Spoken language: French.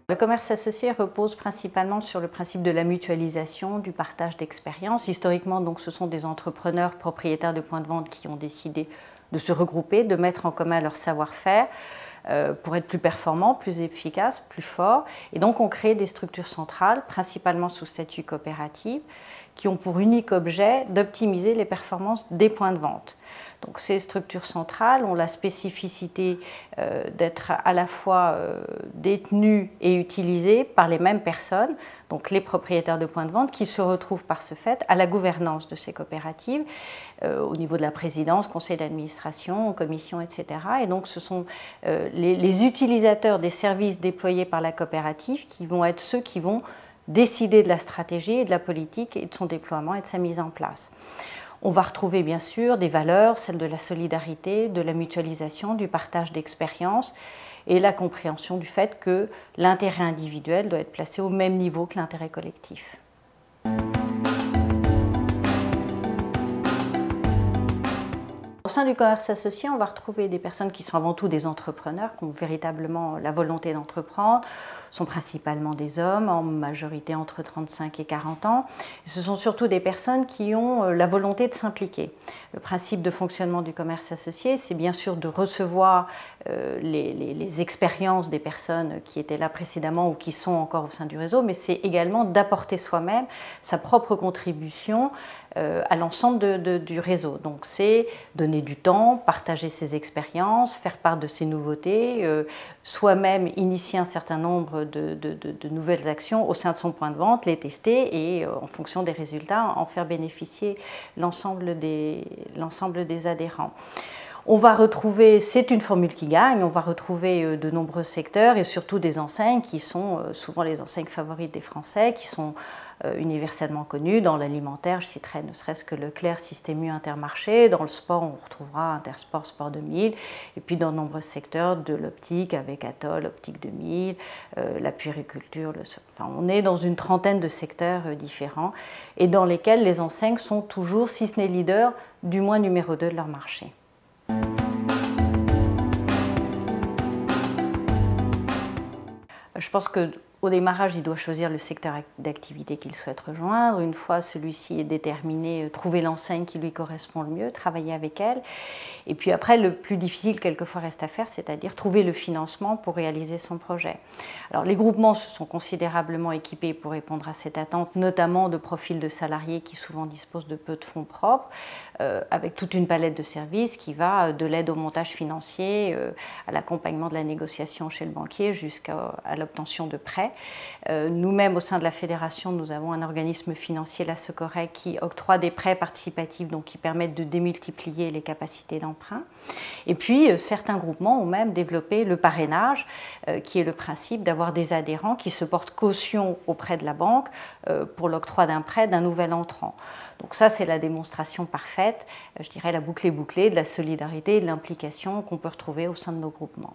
Le commerce associé repose principalement sur le principe de la mutualisation, du partage d'expériences. Historiquement, donc, ce sont des entrepreneurs propriétaires de points de vente qui ont décidé de se regrouper, de mettre en commun leur savoir-faire pour être plus performants, plus efficaces, plus forts. Et donc, on crée des structures centrales, principalement sous statut coopératif, qui ont pour unique objet d'optimiser les performances des points de vente. Donc, ces structures centrales ont la spécificité d'être à la fois détenues et utilisées par les mêmes personnes, donc les propriétaires de points de vente, qui se retrouvent par ce fait à la gouvernance de ces coopératives, au niveau de la présidence, conseil d'administration, commission, etc. Et donc, ce sont les utilisateurs des services déployés par la coopérative qui vont être ceux qui vont décider de la stratégie et de la politique et de son déploiement et de sa mise en place. On va retrouver bien sûr des valeurs, celles de la solidarité, de la mutualisation, du partage d'expériences et la compréhension du fait que l'intérêt individuel doit être placé au même niveau que l'intérêt collectif. Au sein du commerce associé, on va retrouver des personnes qui sont avant tout des entrepreneurs, qui ont véritablement la volonté d'entreprendre, sont principalement des hommes, en majorité entre 35 et 40 ans. Et ce sont surtout des personnes qui ont la volonté de s'impliquer. Le principe de fonctionnement du commerce associé, c'est bien sûr de recevoir les expériences des personnes qui étaient là précédemment ou qui sont encore au sein du réseau, mais c'est également d'apporter soi-même sa propre contribution à l'ensemble du réseau. Donc c'est donner du temps, partager ses expériences, faire part de ses nouveautés, soi-même initier un certain nombre de nouvelles actions au sein de son point de vente, les tester et en fonction des résultats, en faire bénéficier l'ensemble des adhérents. On va retrouver, c'est une formule qui gagne, on va retrouver de nombreux secteurs et surtout des enseignes qui sont souvent les enseignes favorites des Français, qui sont universellement connues. Dans l'alimentaire, je citerai ne serait-ce que Leclerc, Système U, Intermarché. Dans le sport, on retrouvera Intersport, Sport 2000. Et puis dans de nombreux secteurs, de l'optique avec Atoll, Optique 2000, la puériculture. Enfin, on est dans une trentaine de secteurs différents et dans lesquels les enseignes sont toujours, si ce n'est leader, du moins numéro 2 de leur marché. Je pense qu'au démarrage, il doit choisir le secteur d'activité qu'il souhaite rejoindre. Une fois celui-ci est déterminé, trouver l'enseigne qui lui correspond le mieux, travailler avec elle. Et puis après, le plus difficile quelquefois reste à faire, c'est-à-dire trouver le financement pour réaliser son projet. Alors les groupements se sont considérablement équipés pour répondre à cette attente, notamment de profils de salariés qui souvent disposent de peu de fonds propres, avec toute une palette de services qui va de l'aide au montage financier, à l'accompagnement de la négociation chez le banquier jusqu'à l'obtention de prêts. Nous-mêmes, au sein de la fédération, nous avons un organisme financier, la Secorec, qui octroie des prêts participatifs, donc qui permettent de démultiplier les capacités d'emprunt. Et puis, certains groupements ont même développé le parrainage, qui est le principe d'avoir des adhérents qui se portent caution auprès de la banque pour l'octroi d'un prêt d'un nouvel entrant. Donc ça, c'est la démonstration parfaite, je dirais la boucle est bouclée, de la solidarité et de l'implication qu'on peut retrouver au sein de nos groupements.